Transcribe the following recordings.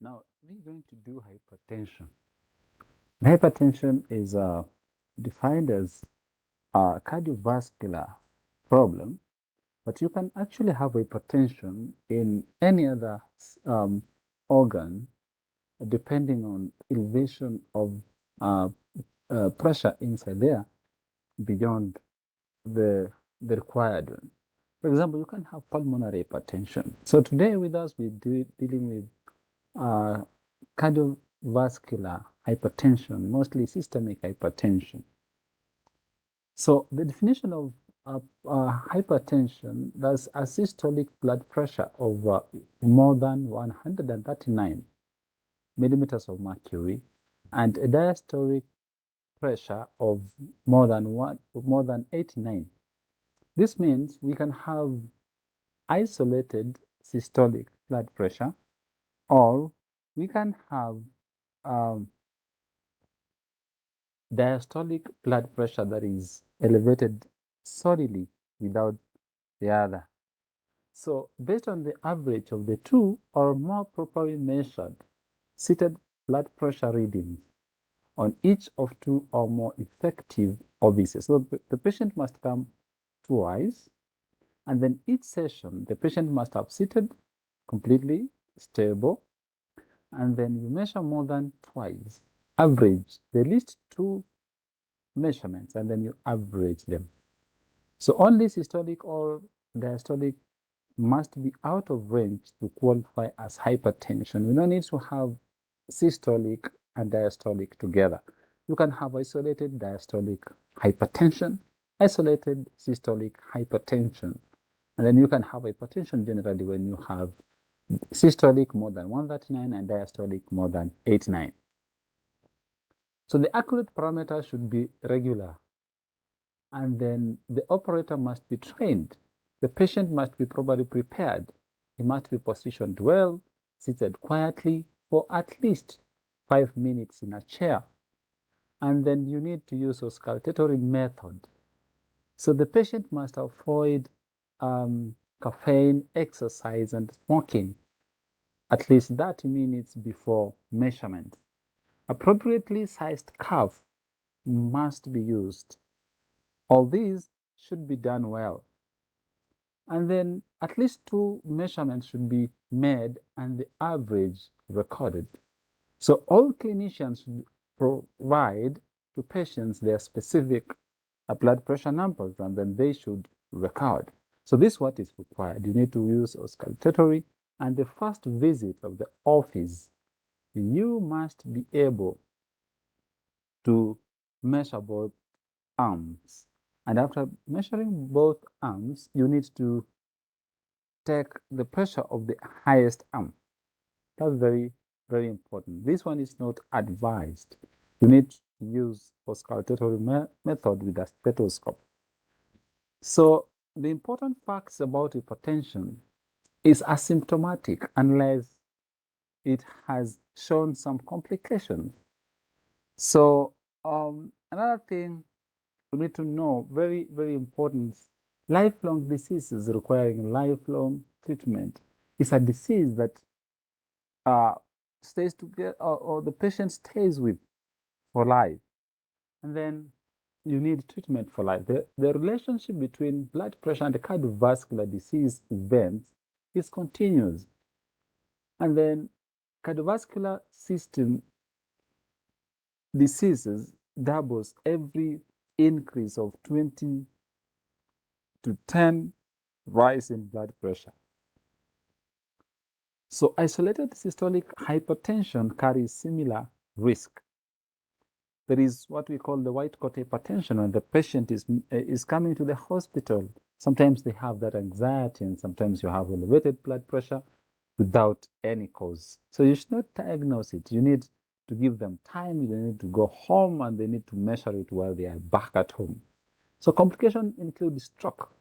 Now, we're going to do hypertension. Hypertension is defined as a cardiovascular problem, but you can actually have hypertension in any other um, organ depending on elevation of uh, pressure inside there beyond the, the required one. For example, you can have pulmonary hypertension. So today with us, we're dealing with uh, cardiovascular hypertension, mostly systemic hypertension. So the definition of hypertension, that's a systolic blood pressure of more than 139 millimeters of mercury and a diastolic pressure of more than 89. This means we can have isolated systolic blood pressure, or we can have um, diastolic blood pressure that is elevated solely without the other. So, based on the average of the two or more properly measured seated blood pressure readings on each of two or more effective OBCs. So, the patient must come twice, and then each session, the patient must have seated completely stable, and then you measure more than twice. Average the least two measurements, and then you average them. So only systolic or diastolic must be out of range to qualify as hypertension. We don't need to have systolic and diastolic together. You can have isolated diastolic hypertension, isolated systolic hypertension, and then you can have hypertension generally when you have systolic more than 139 and diastolic more than 89. So the accurate parameter should be regular, and then the operator must be trained. The patient must be properly prepared. He must be positioned well, seated quietly for at least 5 minutes in a chair. And then you need to use auscultatory method. So the patient must avoid caffeine, exercise, and smoking at least 30 minutes before measurement. Appropriately sized cuff must be used. All these should be done well. And then at least two measurements should be made and the average recorded. So all clinicians should provide to patients their specific blood pressure numbers, and then they should record. So this is what is required. You need to use auscultatory, and the first visit of the office, you must be able to measure both arms. And after measuring both arms, you need to take the pressure of the highest arm. That's very, very important. This one is not advised. You need to use auscultatory method with a stethoscope. So the important facts about hypertension is asymptomatic unless it has shown some complications. So another thing we need to know, very, very important, lifelong diseases requiring lifelong treatment is a disease that uh, stays together, or the patient stays with for life. And then you need treatment for life. The relationship between blood pressure and the cardiovascular disease events is continuous. And then cardiovascular system diseases doubles every increase of 20 to 10 rise in blood pressure. So isolated systolic hypertension carries similar risk. There is what we call the white coat hypertension when the patient is coming to the hospital. Sometimes they have that anxiety, and sometimes you have elevated blood pressure without any cause. So you should not diagnose it. You need to give them time. They need to go home, and they need to measure it while they are back at home. So complications include stroke,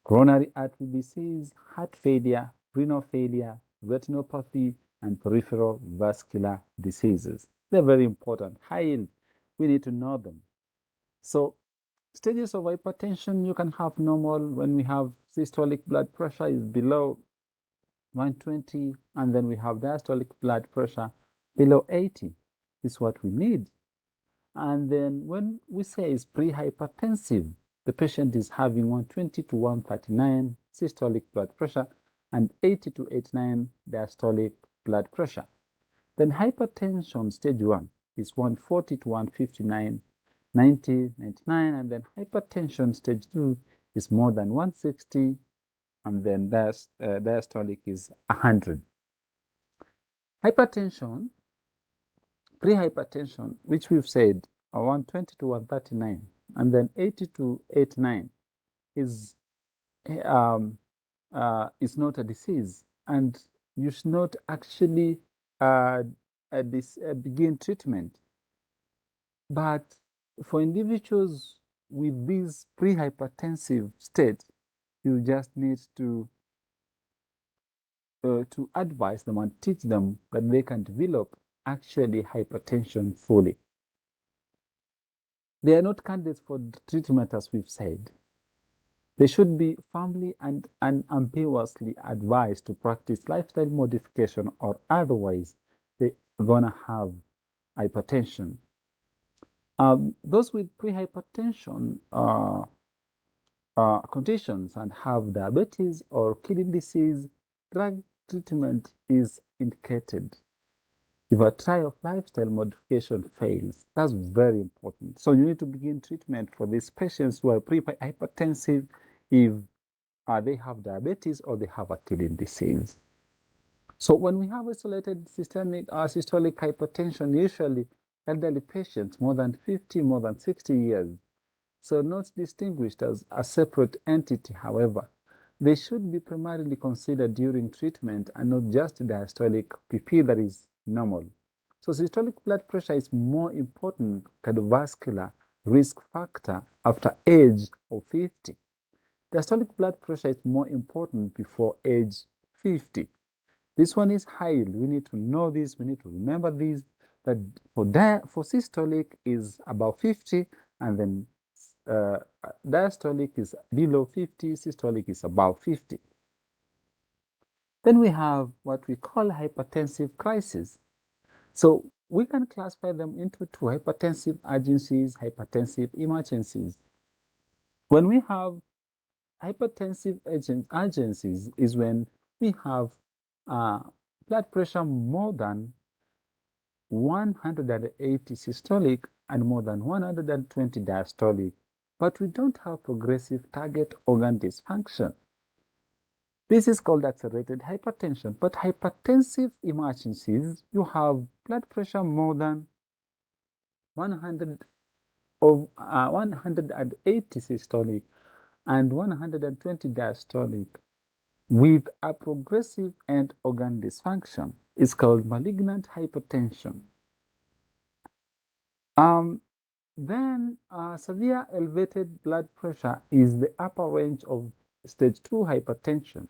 coronary artery disease, heart failure, renal failure, retinopathy, and peripheral vascular diseases. They're very important. High yield, we need to know them. So stages of hypertension, you can have normal when we have systolic blood pressure is below 120, and then we have diastolic blood pressure below 80. This is what we need. And then when we say it's pre-hypertensive, the patient is having 120 to 139 systolic blood pressure and 80 to 89 diastolic blood pressure. Then hypertension stage 1 is 140 to 159, 90, 99, and then hypertension stage 2 is more than 160, and then diastolic is 100. Hypertension, pre-hypertension, which we've said, are 120 to 139, and then 80 to 89 is not a disease, and you should not actually begin treatment. But for individuals with this pre-hypertensive state, you just need to advise them and teach them that they can develop actually hypertension fully. They are not candidates for treatment, as we've said. They should be firmly and unambiguously advised to practice lifestyle modification, or otherwise they're gonna have hypertension. Those with pre-hypertension conditions and have diabetes or kidney disease, drug treatment is indicated. If a trial of lifestyle modification fails, that's very important. So you need to begin treatment for these patients who are pre-hypertensive if they have diabetes or they have a kidney disease. So when we have isolated systolic hypertension, usually elderly patients more than 50, more than 60 years, so not distinguished as a separate entity, however, they should be primarily considered during treatment and not just diastolic PP that is normal. So systolic blood pressure is more important cardiovascular risk factor after age of 50. Diastolic blood pressure is more important before age 50. This one is high. We need to know this. We need to remember this. That for systolic is about 50, and then diastolic is below 50. Systolic is above 50. Then we have what we call hypertensive crisis. So we can classify them into two: hypertensive urgencies, hypertensive emergencies. When we have hypertensive urgencies is when we have blood pressure more than 180 systolic and more than 120 diastolic, but we don't have progressive target organ dysfunction. This is called accelerated hypertension. But hypertensive emergencies, you have blood pressure more than 180 systolic and 120 diastolic with a progressive end organ dysfunction. It's called malignant hypertension. Then severe elevated blood pressure is the upper range of stage 2 hypertension.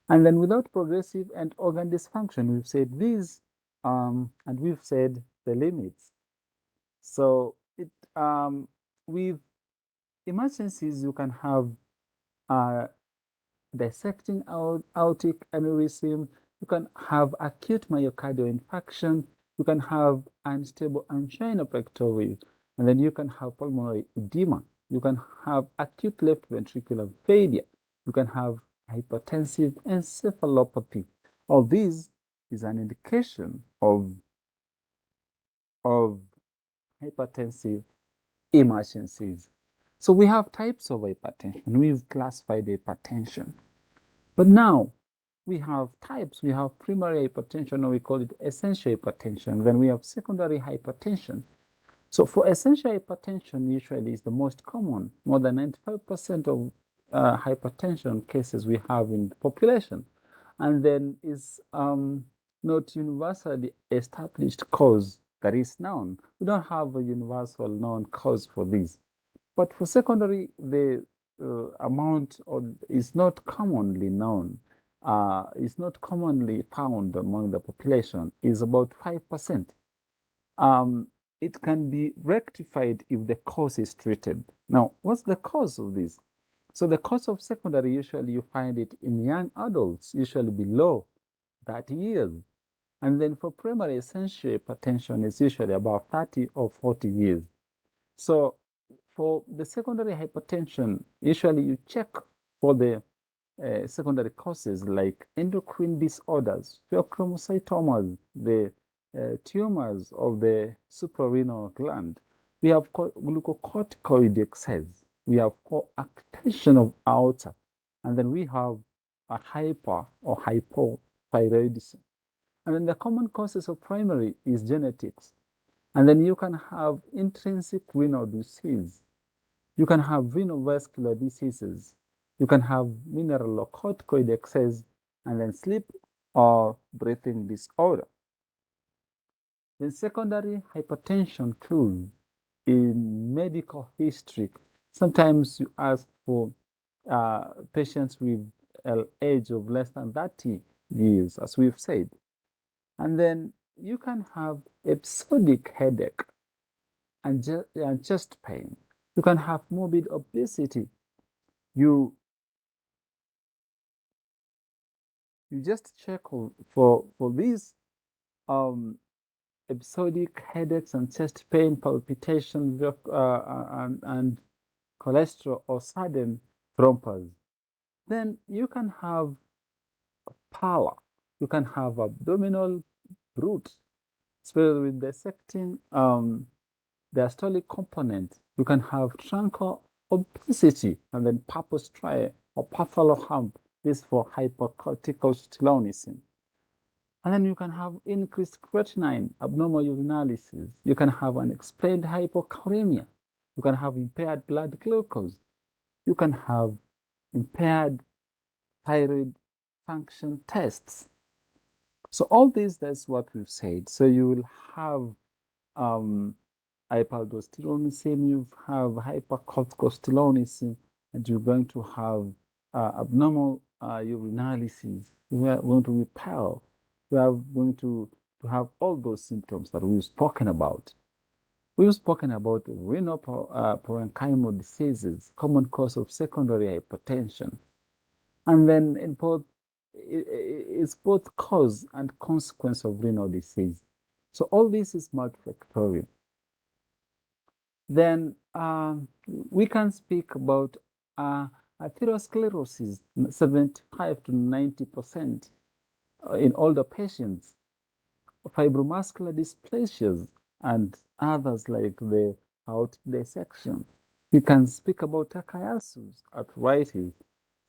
And then without progressive end organ dysfunction, we've said these, and we've said the limits. So with emergencies, you can have dissecting aortic aneurysm, you can have acute myocardial infarction, you can have unstable angina pectoris, and then you can have pulmonary edema, you can have acute left ventricular failure, you can have hypertensive encephalopathy. All these is an indication of hypertensive emergencies. So we have types of hypertension. We've classified hypertension. But now we have types. We have primary hypertension, or we call it essential hypertension. Then we have secondary hypertension. So for essential hypertension, usually is the most common. More than 95% of hypertension cases we have in the population. And then is not universally established cause that is known. We don't have a universal known cause for this. But for secondary, the amount is not commonly known, is not commonly found among the population, is about 5%. It can be rectified if the cause is treated. Now, what's the cause of this? So the cause of secondary, usually you find it in young adults, usually below 30 years. And then for primary, essential hypertension is usually about 30 or 40 years. So for the secondary hypertension, usually you check for the secondary causes like endocrine disorders, pheochromocytomas, the tumors of the suprarenal gland. We have glucocorticoid excess. We have coarctation of aorta, and then we have a hyper or hypothyroidism. And then the common causes of primary is genetics. And then you can have intrinsic renal disease. You can have renovascular diseases. You can have mineralocorticoid excess, and then sleep or breathing disorder. Then secondary hypertension clues in medical history. Sometimes you ask for patients with an age of less than 30 years, as we've said. And then you can have episodic headache and chest pain. You can have morbid obesity. You just check for these episodic headaches and chest pain, palpitation, and cholesterol or sudden thrombus. Then you can have pallor. You can have abdominal roots, especially with dissecting diastolic component. You can have truncal obesity and then purpose striae or patholo hump. This for hypercorticosteronism. And then you can have increased creatinine, abnormal urinalysis. You can have unexplained hypokalemia. You can have impaired blood glucose. You can have impaired thyroid function tests. So all this, that's what we've said. So you will have hyperaldosteronism, you have hypercorticosteronism, and you're going to have abnormal urinalysis. We are going to repel. We are going to have all those symptoms that we've spoken about. We've spoken about renal parenchymal diseases, common cause of secondary hypertension. And then in both, it's both cause and consequence of renal disease. So all this is multifactorial. Then we can speak about atherosclerosis, 75 to 90% in older patients, fibromuscular dysplasias, and others like the aortic dissection. We can speak about Takayasu, arthritis,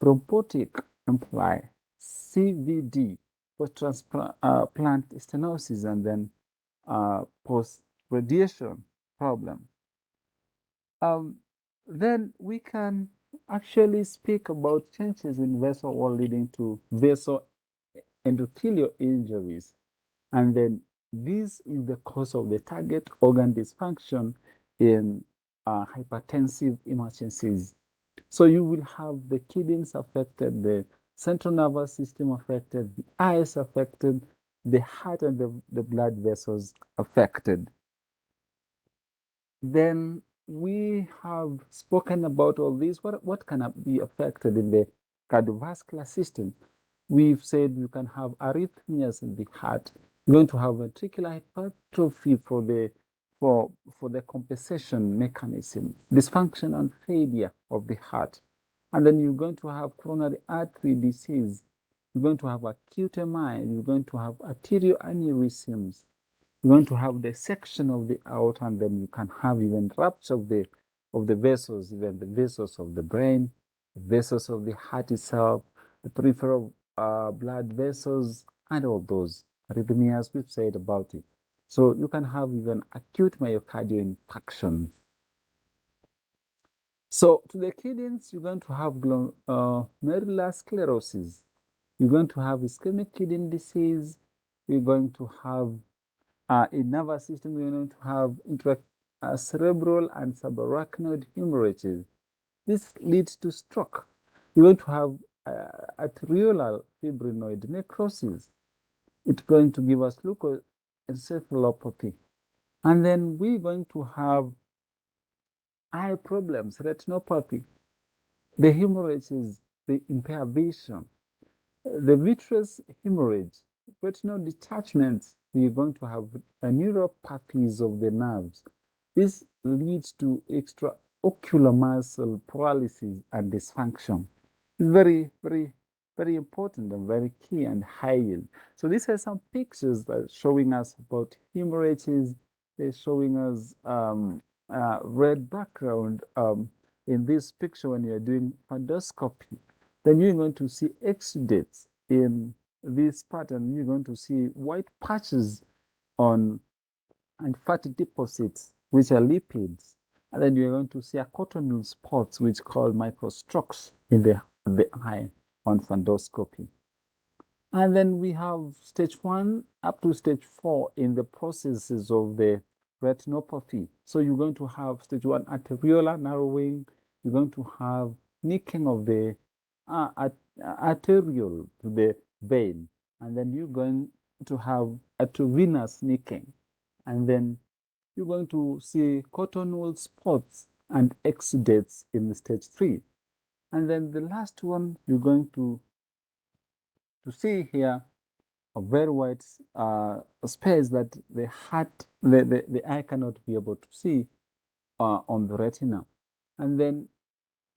thrombotic imply CVD, post-transplant stenosis, and then post-radiation problem. Then we can actually speak about changes in vessel wall leading to vessel endothelial injuries. And then this is the cause of the target organ dysfunction in hypertensive emergencies. So you will have the kidneys affected, the central nervous system affected, the eyes affected, the heart and the blood vessels affected. Then we have spoken about all this. What can be affected in the cardiovascular system? We've said you can have arrhythmias in the heart. You're going to have ventricular hypertrophy for the compensation mechanism, dysfunction and failure of the heart. And then you're going to have coronary artery disease. You're going to have acute MI. You're going to have arterial aneurysms. You're going to have the section of the aorta, and then you can have even rupture of the vessels, even the vessels of the brain, the vessels of the heart itself, the peripheral blood vessels, and all those arrhythmias we've said about it. So you can have even acute myocardial infarction. So to the kidneys, you're going to have glomerular sclerosis. You're going to have ischemic kidney disease. You're going to have in nervous system, we're going to have cerebral and subarachnoid hemorrhages. This leads to stroke. You're going to have arteriolar fibrinoid necrosis. It's going to give us leukoencephalopathy. And then we're going to have eye problems, retinopathy. The hemorrhages, they impair vision. The vitreous hemorrhage, retinal detachments, you're going to have neuropathies of the nerves. This leads to extraocular muscle paralysis and dysfunction. It's very, very, very important and very key and high yield. So these are some pictures that are showing us about hemorrhages. They're showing us red background in this picture when you're doing fundoscopy. Then you're going to see exudates in this pattern. You're going to see white patches on and fatty deposits, which are lipids. And then you're going to see accotonal spots, which called microstrokes in the eye on fundoscopy. And then we have stage 1 up to stage 4 in the processes of the retinopathy. So you're going to have stage 1 arteriolar narrowing. You're going to have nicking of the arteriole to the vein. And then you're going to have arteriovenous nicking. And then you're going to see cotonoal spots and exudates in stage 3. And then the last one you're going to see here a very wide space that the eye cannot be able to see on the retina. And then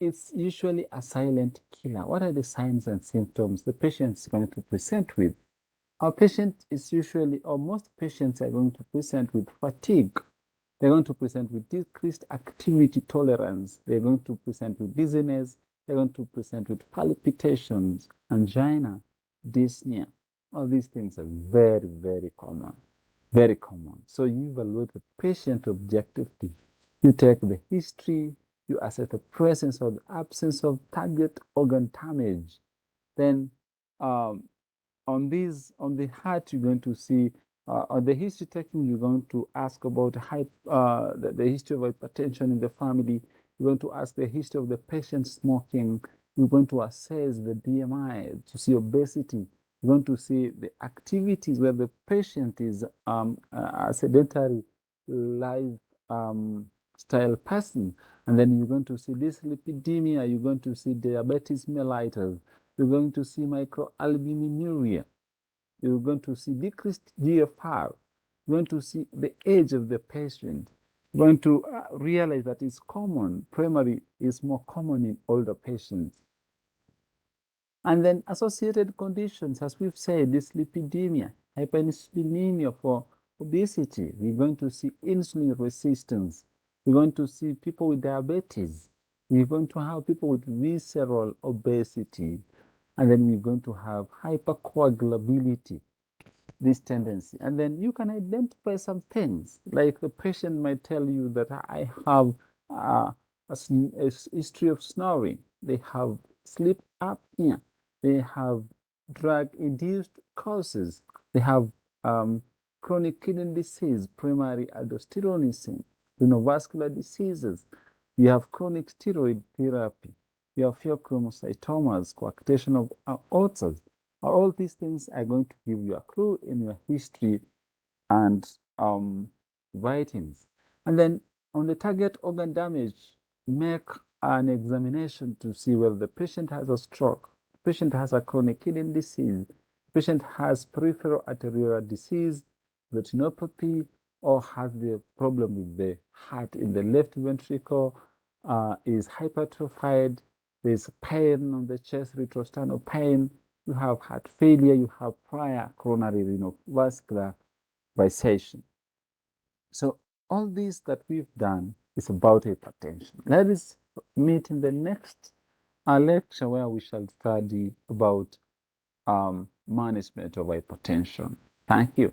it's usually a silent killer. What are the signs and symptoms the patient is going to present with? Our patient is usually, or most patients are going to present with fatigue. They're going to present with decreased activity tolerance. They're going to present with dizziness. They're going to present with palpitations, angina, dyspnea. All these things are very, very common. Very common. So you evaluate the patient objectively. You take the history, you assess the presence or the absence of target organ damage. Then on the heart, you're going to see on the history taking, you're going to ask about the history of hypertension in the family. You're going to ask the history of the patient smoking. You're going to assess the BMI to see obesity. You're going to see the activities where the patient is a sedentary life style person. And then you're going to see dyslipidemia. You're going to see diabetes mellitus. You're going to see microalbuminuria. You're going to see decreased GFR. You're going to see the age of the patient. You're going to realize that it's common. Primary is more common in older patients. And then associated conditions, as we've said, dyslipidemia, hyperinsulinemia for obesity. We're going to see insulin resistance. We're going to see people with diabetes. We're going to have people with visceral obesity. And then we're going to have hypercoagulability, this tendency. And then you can identify some things, like the patient might tell you that I have a history of snoring. They have sleep apnea. They have drug-induced causes. They have chronic kidney disease, primary aldosteronism, renovascular diseases. You have chronic steroid therapy. You have pheochromocytomas, coarctation of aortas. All these things are going to give you a clue in your history and writings. And then on the target organ damage, make an examination to see whether the patient has a stroke, the patient has a chronic kidney disease, the patient has peripheral arterial disease, retinopathy, or has the problem with the heart in the left ventricle, is hypertrophied, there's pain on the chest, retrosternal pain, you have heart failure, you have prior coronary vascular resection. So all this that we've done is about hypertension. Let us meet in the next lecture where we shall study about management of hypertension. Thank you.